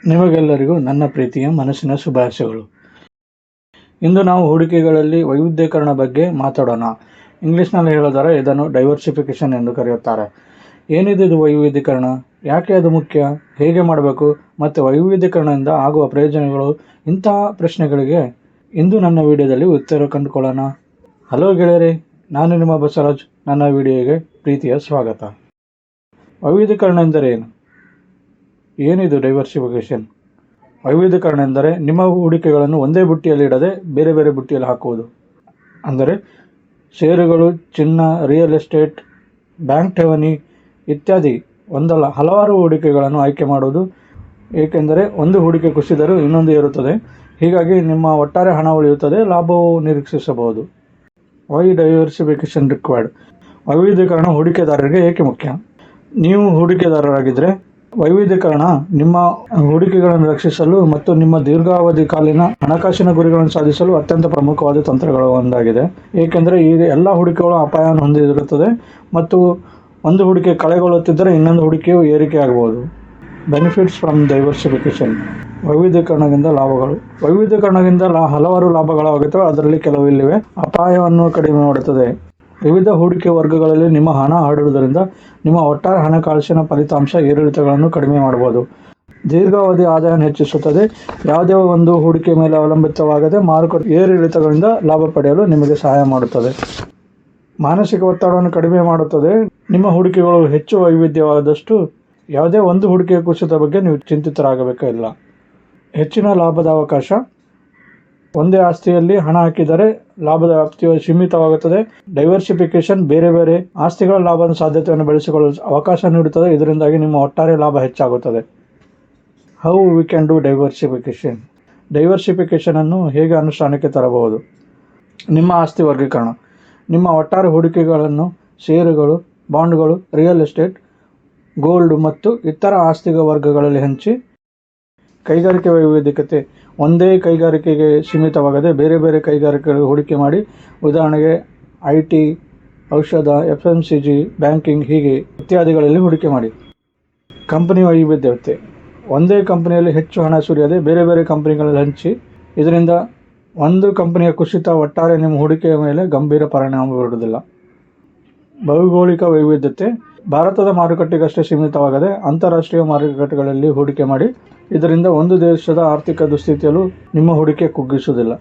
ನಿಮಗೆಲ್ಲರಿಗೂ ನನ್ನ ಪ್ರೀತಿಯ ಮನಸ್ಸಿನ ಶುಭಾಶಯಗಳು. ಇಂದು ನಾವು ಹೂಡಿಕೆಗಳಲ್ಲಿ ವೈವಿಧ್ಯೀಕರಣ ಬಗ್ಗೆ ಮಾತಾಡೋಣ. ಇಂಗ್ಲಿಷ್ನಲ್ಲಿ ಹೇಳಿದರೆ ಇದನ್ನು ಡೈವರ್ಸಿಫಿಕೇಶನ್ ಎಂದು ಕರೆಯುತ್ತಾರೆ. ಏನಿದೆ ಇದು ವೈವಿಧ್ಯೀಕರಣ? ಯಾಕೆ ಅದು ಮುಖ್ಯ? ಹೇಗೆ ಮಾಡಬೇಕು? ಮತ್ತು ವೈವಿಧ್ಯೀಕರಣದಿಂದ ಆಗುವ ಪ್ರಯೋಜನಗಳು? ಇಂತಹ ಪ್ರಶ್ನೆಗಳಿಗೆ ಇಂದು ನನ್ನ ವಿಡಿಯೋದಲ್ಲಿ ಉತ್ತರ ಕಂಡುಕೊಳ್ಳೋಣ. ಹಲೋ ಗೆಳೆಯರೇ, ನಾನು ನಿಮ್ಮ ಬಸವರಾಜ್. ನನ್ನ ವಿಡಿಯೋಗೆ ಪ್ರೀತಿಯ ಸ್ವಾಗತ. ವೈವಿಧ್ಯೀಕರಣ ಎಂದರೆ ಏನು? ಏನಿದು ಡೈವರ್ಸಿಫಿಕೇಶನ್? ವೈವಿಧ್ಯೀಕರಣ ಎಂದರೆ ನಿಮ್ಮ ಹೂಡಿಕೆಗಳನ್ನು ಒಂದೇ ಬುಟ್ಟಿಯಲ್ಲಿ ಇಡದೆ ಬೇರೆ ಬೇರೆ ಬುಟ್ಟಿಯಲ್ಲಿ ಹಾಕುವುದು. ಅಂದರೆ ಷೇರುಗಳು, ಚಿನ್ನ, ರಿಯಲ್ ಎಸ್ಟೇಟ್, ಬ್ಯಾಂಕ್ ಠೇವಣಿ ಇತ್ಯಾದಿ ಒಂದಲ್ಲ ಹಲವಾರು ಹೂಡಿಕೆಗಳನ್ನು ಆಯ್ಕೆ ಮಾಡುವುದು. ಏಕೆಂದರೆ ಒಂದು ಹೂಡಿಕೆ ಕುಸಿದರೂ ಇನ್ನೊಂದು ಏರುತ್ತದೆ. ಹೀಗಾಗಿ ನಿಮ್ಮ ಒಟ್ಟಾರೆ ಹಣ ಉಳಿಯುತ್ತದೆ, ಲಾಭವು ನಿರೀಕ್ಷಿಸಬಹುದು. Y diversification required? ವೈವಿಧ್ಯೀಕರಣ ಹೂಡಿಕೆದಾರರಿಗೆ ಏಕೆ ಮುಖ್ಯ? ನೀವು ಹೂಡಿಕೆದಾರರಾಗಿದ್ದರೆ ವೈವಿಧ್ಯೀಕರಣ ನಿಮ್ಮ ಹೂಡಿಕೆಗಳನ್ನು ರಕ್ಷಿಸಲು ಮತ್ತು ನಿಮ್ಮ ದೀರ್ಘಾವಧಿ ಕಾಲಿನ ಹಣಕಾಸಿನ ಗುರಿಗಳನ್ನು ಸಾಧಿಸಲು ಅತ್ಯಂತ ಪ್ರಮುಖವಾದ ತಂತ್ರಗಳ ಒಂದಾಗಿದೆ. ಏಕೆಂದರೆ ಈಗ ಎಲ್ಲ ಹೂಡಿಕೆಗಳು ಅಪಾಯವನ್ನು ಹೊಂದಿರುತ್ತದೆ ಮತ್ತು ಒಂದು ಹೂಡಿಕೆ ಕಳೆಗೊಳ್ಳುತ್ತಿದ್ದರೆ ಇನ್ನೊಂದು ಹೂಡಿಕೆಯು ಏರಿಕೆ ಆಗಬಹುದು. Benefits from diversification. ವೈವಿಧ್ಯೀಕರಣದಿಂದ ಲಾಭಗಳು. ವೈವಿಧ್ಯೀಕರಣದಿಂದ ಹಲವಾರು ಲಾಭಗಳಾಗುತ್ತವೆ. ಅದರಲ್ಲಿ ಕೆಲವು ಇಲ್ಲಿವೆ. ಅಪಾಯವನ್ನು ಕಡಿಮೆ ಮಾಡುತ್ತದೆ. ವಿವಿಧ ಹೂಡಿಕೆ ವರ್ಗಗಳಲ್ಲಿ ನಿಮ್ಮ ಹಣ ಹರಡುವುದರಿಂದ ನಿಮ್ಮ ಒಟ್ಟಾರೆ ಹಣಕಾಸಿನ ಫಲಿತಾಂಶ ಏರಿಳಿತಗಳನ್ನು ಕಡಿಮೆ ಮಾಡಬಹುದು. ದೀರ್ಘಾವಧಿ ಆದಾಯವನ್ನು ಹೆಚ್ಚಿಸುತ್ತದೆ. ಯಾವುದೇ ಒಂದು ಹೂಡಿಕೆ ಮೇಲೆ ಅವಲಂಬಿತವಾಗದೆ ಮಾರುಕಟ್ಟೆ ಏರಿಳಿತಗಳಿಂದ ಲಾಭ ಪಡೆಯಲು ನಿಮಗೆ ಸಹಾಯ ಮಾಡುತ್ತದೆ. ಮಾನಸಿಕ ಒತ್ತಡವನ್ನು ಕಡಿಮೆ ಮಾಡುತ್ತದೆ. ನಿಮ್ಮ ಹೂಡಿಕೆಗಳು ಹೆಚ್ಚು ವೈವಿಧ್ಯವಾದಷ್ಟು ಯಾವುದೇ ಒಂದು ಹೂಡಿಕೆಯ ಕುಸಿತ ಬಗ್ಗೆ ನೀವು ಚಿಂತಿತರಾಗಬೇಕಿಲ್ಲ. ಹೆಚ್ಚಿನ ಲಾಭದ ಅವಕಾಶ. ಒಂದೇ ಆಸ್ತಿಯಲ್ಲಿ ಹಣ ಹಾಕಿದರೆ ಲಾಭದ ವ್ಯಾಪ್ತಿಯು ಸೀಮಿತವಾಗುತ್ತದೆ. ಡೈವರ್ಸಿಫಿಕೇಶನ್ ಬೇರೆ ಬೇರೆ ಆಸ್ತಿಗಳ ಲಾಭದ ಸಾಧ್ಯತೆಯನ್ನು ಬೆಳೆಸಿಕೊಳ್ಳಲು ಅವಕಾಶ ನೀಡುತ್ತದೆ. ಇದರಿಂದಾಗಿ ನಿಮ್ಮ ಒಟ್ಟಾರೆ ಲಾಭ ಹೆಚ್ಚಾಗುತ್ತದೆ. How we can do diversification? Diversification ಅನ್ನು ಹೇಗೆ ಅನುಷ್ಠಾನಕ್ಕೆ ತರಬಹುದು? ನಿಮ್ಮ ಆಸ್ತಿ ವರ್ಗೀಕರಣ. ನಿಮ್ಮ ಒಟ್ಟಾರೆ ಹೂಡಿಕೆಗಳನ್ನು ಷೇರುಗಳು, ಬಾಂಡ್ಗಳು, ರಿಯಲ್ ಎಸ್ಟೇಟ್, ಗೋಲ್ಡ್ ಮತ್ತು ಇತರ ಆಸ್ತಿಗಳ ವರ್ಗಗಳಲ್ಲಿ ಹಂಚಿ. ಕೈಗಾರಿಕೆ ವೈವಿಧ್ಯತೆ. ಒಂದೇ ಕೈಗಾರಿಕೆಗೆ ಸೀಮಿತವಾಗದೆ ಬೇರೆ ಬೇರೆ ಕೈಗಾರಿಕೆಗಳಿಗೆ ಹೂಡಿಕೆ ಮಾಡಿ. ಉದಾಹರಣೆಗೆ IT, ಔಷಧ, FMCG, ಬ್ಯಾಂಕಿಂಗ್ ಹೀಗೆ ಇತ್ಯಾದಿಗಳಲ್ಲಿ ಹೂಡಿಕೆ ಮಾಡಿ. ಕಂಪನಿ ವೈವಿಧ್ಯತೆ. ಒಂದೇ ಕಂಪನಿಯಲ್ಲಿ ಹೆಚ್ಚು ಹಣ ಸುರಿಯದೆ ಬೇರೆ ಬೇರೆ ಕಂಪನಿಗಳಲ್ಲಿ ಹಂಚಿ. ಇದರಿಂದ ಒಂದು ಕಂಪನಿಯ ಕುಸಿತ ಒಟ್ಟಾರೆ ನಿಮ್ಮ ಹೂಡಿಕೆಯ ಮೇಲೆ ಗಂಭೀರ ಪರಿಣಾಮ ಬೀರುವುದಿಲ್ಲ. ಭೌಗೋಳಿಕ ವೈವಿಧ್ಯತೆ. ಭಾರತದ ಮಾರುಕಟ್ಟೆಗಷ್ಟೇ ಸೀಮಿತವಾಗದೆ ಅಂತಾರಾಷ್ಟ್ರೀಯ ಮಾರುಕಟ್ಟೆಗಳಲ್ಲಿ ಹೂಡಿಕೆ ಮಾಡಿ. ಇದರಿಂದ ಒಂದು ದೇಶದ ಆರ್ಥಿಕ ದುಸ್ಥಿತಿಯಲ್ಲೂ ನಿಮ್ಮ ಹೂಡಿಕೆ ಕುಗ್ಗಿಸುವುದಿಲ್ಲ.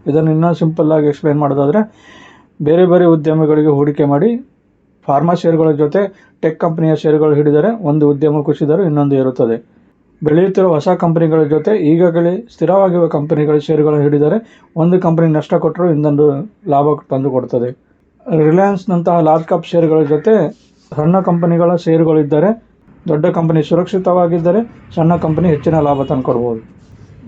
ಇದನ್ನು ಇನ್ನೂ ಸಿಂಪಲ್ ಆಗಿ ಎಕ್ಸ್ಪ್ಲೈನ್ ಮಾಡೋದಾದರೆ, ಬೇರೆ ಬೇರೆ ಉದ್ಯಮಗಳಿಗೆ ಹೂಡಿಕೆ ಮಾಡಿ. ಫಾರ್ಮಾ ಷೇರುಗಳ ಜೊತೆ ಟೆಕ್ ಕಂಪನಿಯ ಷೇರುಗಳು ಹಿಡಿದರೆ ಒಂದು ಉದ್ಯಮ ಕುಸಿದರೂ ಇನ್ನೊಂದು ಇರುತ್ತದೆ. ಬೆಳೆಯುತ್ತಿರುವ ಹೊಸ ಕಂಪನಿಗಳ ಜೊತೆ ಈಗಾಗಲೇ ಸ್ಥಿರವಾಗಿರುವ ಕಂಪನಿಗಳ ಷೇರುಗಳನ್ನು ಹಿಡಿದರೆ ಒಂದು ಕಂಪನಿ ನಷ್ಟ ಕೊಟ್ಟರೂ ಇನ್ನೊಂದು ಲಾಭ ತಂದು ಕೊಡ್ತದೆ. ರಿಲಯನ್ಸ್ನಂತಹ ಲಾರ್ಜ್ ಕ್ಯಾಪ್ ಷೇರುಗಳ ಜೊತೆ ಸಣ್ಣ ಕಂಪನಿಗಳ ಷೇರುಗಳಿದ್ದರೆ ದೊಡ್ಡ ಕಂಪನಿ ಸುರಕ್ಷಿತವಾಗಿದ್ದರೆ ಸಣ್ಣ ಕಂಪನಿ ಹೆಚ್ಚಿನ ಲಾಭ ತಂದುಕೊಡ್ಬೋದು.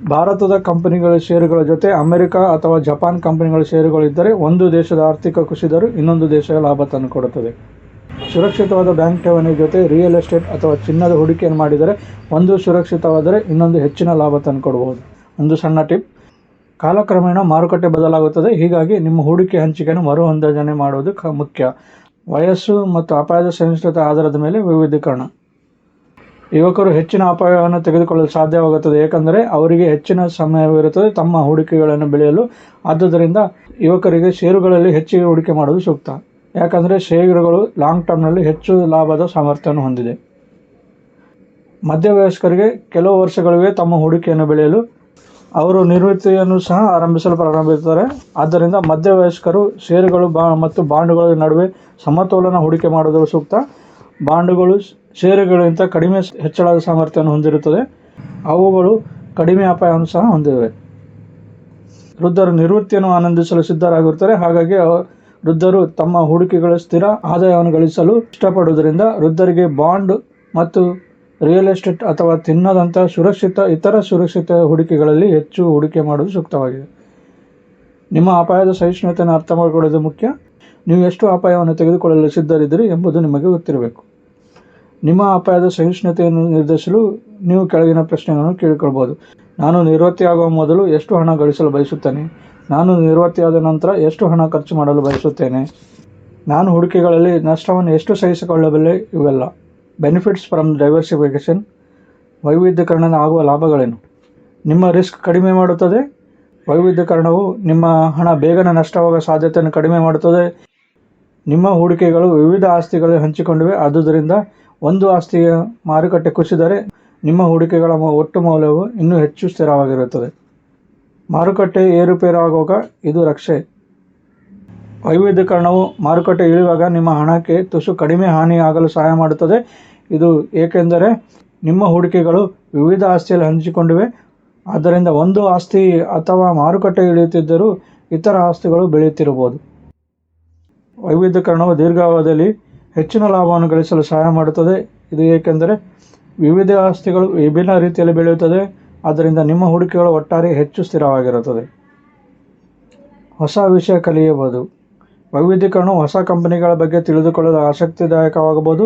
ಭಾರತದ ಕಂಪನಿಗಳ ಷೇರುಗಳ ಜೊತೆ ಅಮೆರಿಕ ಅಥವಾ ಜಪಾನ್ ಕಂಪನಿಗಳ ಷೇರುಗಳಿದ್ದರೆ ಒಂದು ದೇಶದ ಆರ್ಥಿಕ ಕುಸಿದರೂ ಇನ್ನೊಂದು ದೇಶದ ಲಾಭ ತಂದುಕೊಡುತ್ತದೆ. ಸುರಕ್ಷಿತವಾದ ಬ್ಯಾಂಕ್ ಠೇವಣಿ ಜೊತೆ ರಿಯಲ್ ಎಸ್ಟೇಟ್ ಅಥವಾ ಚಿನ್ನದ ಹೂಡಿಕೆಯನ್ನು ಮಾಡಿದರೆ ಒಂದು ಸುರಕ್ಷಿತವಾದರೆ ಇನ್ನೊಂದು ಹೆಚ್ಚಿನ ಲಾಭ ತಂದುಕೊಡ್ಬೋದು. ಒಂದು ಸಣ್ಣ ಟಿಪ್. ಕಾಲಕ್ರಮೇಣ ಮಾರುಕಟ್ಟೆ ಬದಲಾಗುತ್ತದೆ. ಹೀಗಾಗಿ ನಿಮ್ಮ ಹೂಡಿಕೆ ಹಂಚಿಕೆಯನ್ನು ಮರು ಹೊಂದಾಣೆ ಮಾಡುವುದು ಮುಖ್ಯ. ವಯಸ್ಸು ಮತ್ತು ಅಪಾಯದ ಸಹಿಷ್ಣುತೆ ಆಧಾರದ ಮೇಲೆ ವೈವಿಧ್ಯೀಕರಣ. ಯುವಕರು ಹೆಚ್ಚಿನ ಅಪಾಯವನ್ನು ತೆಗೆದುಕೊಳ್ಳಲು ಸಾಧ್ಯವಾಗುತ್ತದೆ. ಏಕೆಂದರೆ ಅವರಿಗೆ ಹೆಚ್ಚಿನ ಸಮಯವಿರುತ್ತದೆ ತಮ್ಮ ಹೂಡಿಕೆಗಳನ್ನು ಬೆಳೆಯಲು. ಆದುದರಿಂದ ಯುವಕರಿಗೆ ಷೇರುಗಳಲ್ಲಿ ಹೆಚ್ಚಿಗೆ ಹೂಡಿಕೆ ಮಾಡುವುದು ಸೂಕ್ತ. ಯಾಕಂದರೆ ಷೇರುಗಳು ಲಾಂಗ್ ಟರ್ಮ್ನಲ್ಲಿ ಹೆಚ್ಚು ಲಾಭದ ಸಾಮರ್ಥ್ಯವನ್ನು ಹೊಂದಿದೆ. ಮಧ್ಯವಯಸ್ಕರಿಗೆ ಕೆಲವು ವರ್ಷಗಳಿವೆ ತಮ್ಮ ಹೂಡಿಕೆಯನ್ನು ಬೆಳೆಯಲು. ಅವರು ನಿವೃತ್ತಿಯನ್ನು ಸಹ ಆರಂಭಿಸಲು ಪ್ರಾರಂಭಿಸುತ್ತಾರೆ. ಆದ್ದರಿಂದ ಮಧ್ಯವಯಸ್ಕರು ಷೇರುಗಳು ಮತ್ತು ಬಾಂಡುಗಳ ನಡುವೆ ಸಮತೋಲನ ಹೂಡಿಕೆ ಮಾಡುವುದು ಸೂಕ್ತ. ಬಾಂಡುಗಳು ಷೇರುಗಳಿಗಿಂತ ಕಡಿಮೆ ಹೆಚ್ಚಳದ ಸಾಮರ್ಥ್ಯವನ್ನು ಹೊಂದಿರುತ್ತದೆ. ಅವುಗಳು ಕಡಿಮೆ ಅಪಾಯವನ್ನು ಸಹ ಹೊಂದಿವೆ. ವೃದ್ಧರು ನಿವೃತ್ತಿಯನ್ನು ಆನಂದಿಸಲು ಸಿದ್ಧರಾಗಿರುತ್ತಾರೆ. ಹಾಗಾಗಿ ವೃದ್ಧರು ತಮ್ಮ ಹೂಡಿಕೆಗಳ ಸ್ಥಿರ ಆದಾಯವನ್ನು ಗಳಿಸಲು ಇಷ್ಟಪಡುವುದರಿಂದ ವೃದ್ಧರಿಗೆ ಬಾಂಡ್ ಮತ್ತು ರಿಯಲ್ ಎಸ್ಟೇಟ್ ಅಥವಾ ಚಿನ್ನದಂತಹ ಇತರ ಸುರಕ್ಷಿತ ಹೂಡಿಕೆಗಳಲ್ಲಿ ಹೆಚ್ಚು ಹೂಡಿಕೆ ಮಾಡುವುದು ಸೂಕ್ತವಾಗಿದೆ. ನಿಮ್ಮ ಅಪಾಯದ ಸಹಿಷ್ಣುತೆಯನ್ನು ಅರ್ಥ ಮಾಡಿಕೊಳ್ಳುವುದು ಮುಖ್ಯ. ನೀವು ಎಷ್ಟು ಅಪಾಯವನ್ನು ತೆಗೆದುಕೊಳ್ಳಲು ಸಿದ್ಧರಿದ್ದೀರಿ ಎಂಬುದು ನಿಮಗೆ ಗೊತ್ತಿರಬೇಕು. ನಿಮ್ಮ ಅಪಾಯದ ಸಹಿಷ್ಣುತೆಯನ್ನು ನಿರ್ಧರಿಸಲು ನೀವು ಕೆಳಗಿನ ಪ್ರಶ್ನೆಗಳನ್ನು ಕೇಳಿಕೊಳ್ಬೋದು. ನಾನು ನಿವೃತ್ತಿಯಾಗುವ ಮೊದಲು ಎಷ್ಟು ಹಣ ಗಳಿಸಲು ಬಯಸುತ್ತೇನೆ? ನಾನು ನಿವೃತ್ತಿಯಾದ ನಂತರ ಎಷ್ಟು ಹಣ ಖರ್ಚು ಮಾಡಲು ಬಯಸುತ್ತೇನೆ? ನಾನು ಹೂಡಿಕೆಗಳಲ್ಲಿ ನಷ್ಟವನ್ನು ಎಷ್ಟು ಸಹಿಸಿಕೊಳ್ಳಬಲ್ಲೆ? ಇವೆಲ್ಲ ಬೆನಿಫಿಟ್ಸ್ ಫ್ರಮ್ ಡೈವರ್ಸಿಫಿಕೇಶನ್. ವೈವಿಧ್ಯೀಕರಣದ ಆಗುವ ಲಾಭಗಳೇನು? ನಿಮ್ಮ ರಿಸ್ಕ್ ಕಡಿಮೆ ಮಾಡುತ್ತದೆ. ವೈವಿಧ್ಯೀಕರಣವು ನಿಮ್ಮ ಹಣ ಬೇಗನೆ ನಷ್ಟವಾಗುವ ಸಾಧ್ಯತೆಯನ್ನು ಕಡಿಮೆ ಮಾಡುತ್ತದೆ. ನಿಮ್ಮ ಹೂಡಿಕೆಗಳು ವಿವಿಧ ಆಸ್ತಿಗಳಲ್ಲಿ ಹಂಚಿಕೊಂಡಿವೆ. ಆದುದರಿಂದ ಒಂದು ಆಸ್ತಿಯ ಮಾರುಕಟ್ಟೆ ಕುಸಿದರೆ ನಿಮ್ಮ ಹೂಡಿಕೆಗಳ ಒಟ್ಟು ಮೌಲ್ಯವು ಇನ್ನೂ ಹೆಚ್ಚು ಸ್ಥಿರವಾಗಿರುತ್ತದೆ. ಮಾರುಕಟ್ಟೆ ಏರುಪೇರಾಗುವಾಗ ಇದು ರಕ್ಷೆ. ವೈವಿಧ್ಯೀಕರಣವು ಮಾರುಕಟ್ಟೆ ಇಳಿಯುವಾಗ ನಿಮ್ಮ ಹಣಕ್ಕೆ ತುಸು ಕಡಿಮೆ ಹಾನಿ ಆಗಲು ಸಹಾಯ ಮಾಡುತ್ತದೆ. ಇದು ಏಕೆಂದರೆ ನಿಮ್ಮ ಹೂಡಿಕೆಗಳು ವಿವಿಧ ಆಸ್ತಿಯಲ್ಲಿ ಹಂಚಿಕೊಂಡಿವೆ. ಆದ್ದರಿಂದ ಒಂದು ಆಸ್ತಿ ಅಥವಾ ಮಾರುಕಟ್ಟೆ ಇಳಿಯುತ್ತಿದ್ದರೂ ಇತರ ಆಸ್ತಿಗಳು ಬೆಳೆಯುತ್ತಿರಬಹುದು. ವೈವಿಧ್ಯೀಕರಣವು ದೀರ್ಘಾವಧಿಯಲ್ಲಿ ಹೆಚ್ಚಿನ ಲಾಭವನ್ನು ಗಳಿಸಲು ಸಹಾಯ ಮಾಡುತ್ತದೆ. ಇದು ಏಕೆಂದರೆ ವಿವಿಧ ಆಸ್ತಿಗಳು ವಿಭಿನ್ನ ರೀತಿಯಲ್ಲಿ ಬೆಳೆಯುತ್ತದೆ. ಆದ್ದರಿಂದ ನಿಮ್ಮ ಹೂಡಿಕೆಗಳು ಒಟ್ಟಾರೆ ಹೆಚ್ಚು ಸ್ಥಿರವಾಗಿರುತ್ತದೆ. ಹೊಸ ವಿಷಯ ಕಲಿಯಬಹುದು. ವೈವಿಧ್ಯೀಕರಣವು ಹೊಸ ಕಂಪನಿಗಳ ಬಗ್ಗೆ ತಿಳಿದುಕೊಳ್ಳಲು ಆಸಕ್ತಿದಾಯಕವಾಗಬಹುದು.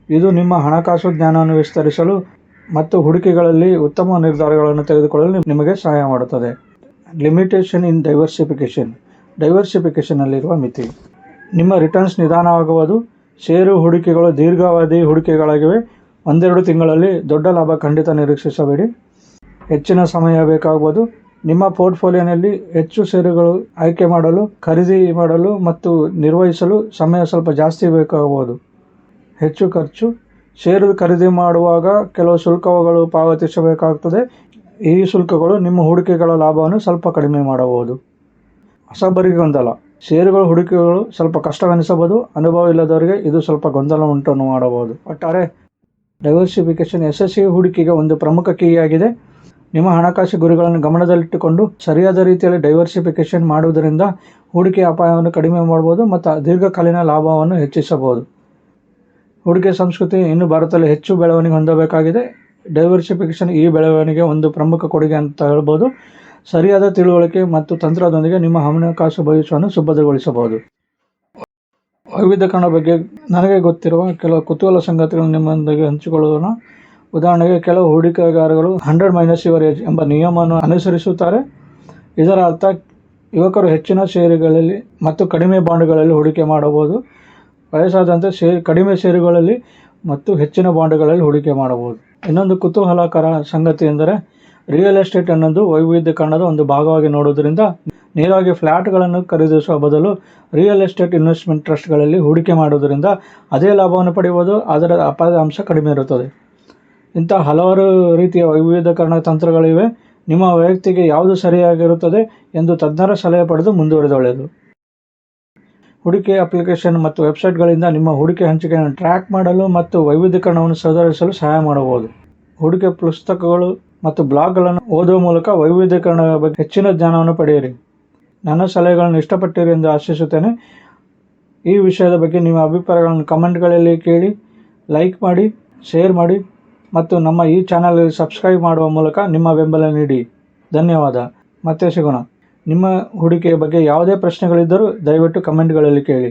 ಇದು ನಿಮ್ಮ ಹಣಕಾಸು ಜ್ಞಾನವನ್ನು ವಿಸ್ತರಿಸಲು ಮತ್ತು ಹೂಡಿಕೆಗಳಲ್ಲಿ ಉತ್ತಮ ನಿರ್ಧಾರಗಳನ್ನು ತೆಗೆದುಕೊಳ್ಳಲು ನಿಮಗೆ ಸಹಾಯ ಮಾಡುತ್ತದೆ. ಲಿಮಿಟೇಷನ್ ಇನ್ ಡೈವರ್ಸಿಫಿಕೇಷನ್. ಡೈವರ್ಸಿಫಿಕೇಷನ್ನಲ್ಲಿರುವ ಮಿತಿ. ನಿಮ್ಮ ರಿಟರ್ನ್ಸ್ ನಿಧಾನವಾಗುವುದು. ಷೇರು ಹೂಡಿಕೆಗಳು ದೀರ್ಘಾವಧಿ ಹೂಡಿಕೆಗಳಾಗಿವೆ. 1-2 ತಿಂಗಳಲ್ಲಿ ದೊಡ್ಡ ಲಾಭ ಖಂಡಿತ ನಿರೀಕ್ಷಿಸಬೇಡಿ. ಹೆಚ್ಚಿನ ಸಮಯ ಬೇಕಾಗಬಹುದು. ನಿಮ್ಮ ಪೋರ್ಟ್ಫೋಲಿಯೋನಲ್ಲಿ ಹೆಚ್ಚು ಷೇರುಗಳು ಆಯ್ಕೆ ಮಾಡಲು, ಖರೀದಿ ಮಾಡಲು ಮತ್ತು ನಿರ್ವಹಿಸಲು ಸಮಯ ಸ್ವಲ್ಪ ಜಾಸ್ತಿ ಬೇಕಾಗಬಹುದು. ಹೆಚ್ಚು ಖರ್ಚು. ಷೇರು ಖರೀದಿ ಮಾಡುವಾಗ ಕೆಲವು ಶುಲ್ಕಗಳು ಪಾವತಿಸಬೇಕಾಗುತ್ತದೆ. ಈ ಶುಲ್ಕಗಳು ನಿಮ್ಮ ಹೂಡಿಕೆಗಳ ಲಾಭವನ್ನು ಸ್ವಲ್ಪ ಕಡಿಮೆ ಮಾಡಬಹುದು. ಹೊಸಬರಿಗೆ ಗೊಂದಲ. ಷೇರುಗಳ ಹೂಡಿಕೆಗಳು ಸ್ವಲ್ಪ ಕಷ್ಟವೆನಿಸಬಹುದು. ಅನುಭವ ಇಲ್ಲದವರಿಗೆ ಇದು ಸ್ವಲ್ಪ ಗೊಂದಲ ಉಂಟು ಮಾಡಬಹುದು. ಒಟ್ಟಾರೆ ಡೈವರ್ಸಿಫಿಕೇಷನ್ ಯಶಸ್ವಿ ಹೂಡಿಕೆಗೆ ಒಂದು ಪ್ರಮುಖ ಕೀಯಾಗಿದೆ. ನಿಮ್ಮ ಹಣಕಾಸು ಗುರಿಗಳನ್ನು ಗಮನದಲ್ಲಿಟ್ಟುಕೊಂಡು ಸರಿಯಾದ ರೀತಿಯಲ್ಲಿ ಡೈವರ್ಸಿಫಿಕೇಷನ್ ಮಾಡುವುದರಿಂದ ಹೂಡಿಕೆ ಅಪಾಯವನ್ನು ಕಡಿಮೆ ಮಾಡಬಹುದು ಮತ್ತು ದೀರ್ಘಕಾಲೀನ ಲಾಭವನ್ನು ಹೆಚ್ಚಿಸಬಹುದು. ಹೂಡಿಕೆ ಸಂಸ್ಕೃತಿ ಇನ್ನು ಭಾರತದಲ್ಲಿ ಹೆಚ್ಚು ಬೆಳವಣಿಗೆ ಹೊಂದಬೇಕಾಗಿದೆ. ಡೈವರ್ಸಿಫಿಕೇಷನ್ ಈ ಬೆಳವಣಿಗೆ ಒಂದು ಪ್ರಮುಖ ಕೊಡುಗೆ ಅಂತ ಹೇಳ್ಬೋದು. ಸರಿಯಾದ ತಿಳುವಳಿಕೆ ಮತ್ತು ತಂತ್ರದೊಂದಿಗೆ ನಿಮ್ಮ ಹಣಕಾಸು ಭವಿಷ್ಯವನ್ನು ಸುಭದ್ರಗೊಳಿಸಬಹುದು. ವೈವಿಧ್ಯೀಕರಣ ಬಗ್ಗೆ ನನಗೆ ಗೊತ್ತಿರುವ ಕೆಲವು ಕುತೂಹಲ ಸಂಗತಿಗಳನ್ನು ನಿಮ್ಮೊಂದಿಗೆ ಹಂಚಿಕೊಳ್ಳೋಣ. ಉದಾಹರಣೆಗೆ, ಕೆಲವು ಹೂಡಿಕೆದಾರರು 100 - your age ಎಂಬ ನಿಯಮವನ್ನು ಅನುಸರಿಸುತ್ತಾರೆ. ಇದರ ಅರ್ಥ ಯುವಕರು ಹೆಚ್ಚಿನ ಷೇರುಗಳಲ್ಲಿ ಮತ್ತು ಕಡಿಮೆ ಬಾಂಡ್ಗಳಲ್ಲಿ ಹೂಡಿಕೆ ಮಾಡಬಹುದು. ವಯಸ್ಸಾದಂತೆ ಕಡಿಮೆ ಷೇರುಗಳಲ್ಲಿ ಮತ್ತು ಹೆಚ್ಚಿನ ಬಾಂಡ್ಗಳಲ್ಲಿ ಹೂಡಿಕೆ ಮಾಡಬಹುದು. ಇನ್ನೊಂದು ಕುತೂಹಲಕರ ಸಂಗತಿ ಎಂದರೆ, ರಿಯಲ್ ಎಸ್ಟೇಟ್ ಅನ್ನೋದು ವೈವಿಧ್ಯೀಕರಣದ ಒಂದು ಭಾಗವಾಗಿ ನೋಡುವುದರಿಂದ ನೇರವಾಗಿ ಫ್ಲ್ಯಾಟ್ಗಳನ್ನು ಖರೀದಿಸುವ ಬದಲು ರಿಯಲ್ ಎಸ್ಟೇಟ್ ಇನ್ವೆಸ್ಟ್ಮೆಂಟ್ ಟ್ರಸ್ಟ್ಗಳಲ್ಲಿ ಹೂಡಿಕೆ ಮಾಡುವುದರಿಂದ ಅದೇ ಲಾಭವನ್ನು ಪಡೆಯುವುದು. ಅದರ ಅಪಾಯದ ಅಂಶ ಕಡಿಮೆ ಇರುತ್ತದೆ. ಇಂಥ ಹಲವಾರು ರೀತಿಯ ವೈವಿಧ್ಯೀಕರಣ ತಂತ್ರಗಳಿವೆ. ನಿಮ್ಮ ವೈಯಕ್ತಿಗೆ ಯಾವುದು ಸರಿಯಾಗಿರುತ್ತದೆ ಎಂದು ತಜ್ಞರ ಸಲಹೆ ಪಡೆದು ಮುಂದುವರಿದ ಒಳ್ಳೆಯದು. ಹೂಡಿಕೆ ಅಪ್ಲಿಕೇಶನ್ ಮತ್ತು ವೆಬ್ಸೈಟ್ಗಳಿಂದ ನಿಮ್ಮ ಹೂಡಿಕೆ ಹಂಚಿಕೆಯನ್ನು ಟ್ರ್ಯಾಕ್ ಮಾಡಲು ಮತ್ತು ವೈವಿಧ್ಯೀಕರಣವನ್ನು ಸುಧಾರಿಸಲು ಸಹಾಯ ಮಾಡಬಹುದು. ಹೂಡಿಕೆ ಪುಸ್ತಕಗಳು ಮತ್ತು ಬ್ಲಾಗ್ಗಳನ್ನು ಓದುವ ಮೂಲಕ ವೈವಿಧ್ಯೀಕರಣದ ಬಗ್ಗೆ ಹೆಚ್ಚಿನ ಜ್ಞಾನವನ್ನು ಪಡೆಯಿರಿ. ನನ್ನ ಸಲಹೆಗಳನ್ನು ಇಷ್ಟಪಟ್ಟಿರಿ ಎಂದು ಆಶಿಸುತ್ತೇನೆ. ಈ ವಿಷಯದ ಬಗ್ಗೆ ನಿಮ್ಮ ಅಭಿಪ್ರಾಯಗಳನ್ನು ಕಮೆಂಟ್ಗಳಲ್ಲಿ ಕೇಳಿ, ಲೈಕ್ ಮಾಡಿ, ಶೇರ್ ಮಾಡಿ ಮತ್ತು ನಮ್ಮ ಈ ಚಾನಲ್ಗೆ ಸಬ್ಸ್ಕ್ರೈಬ್ ಮಾಡುವ ಮೂಲಕ ನಿಮ್ಮ ಬೆಂಬಲ ನೀಡಿ. ಧನ್ಯವಾದ. ಮತ್ತೆ ಸಿಗೋಣ. ನಿಮ್ಮ ಹೂಡಿಕೆಯ ಬಗ್ಗೆ ಯಾವುದೇ ಪ್ರಶ್ನೆಗಳಿದ್ದರೂ ದಯವಿಟ್ಟು ಕಮೆಂಟ್ಗಳಲ್ಲಿ ಕೇಳಿ.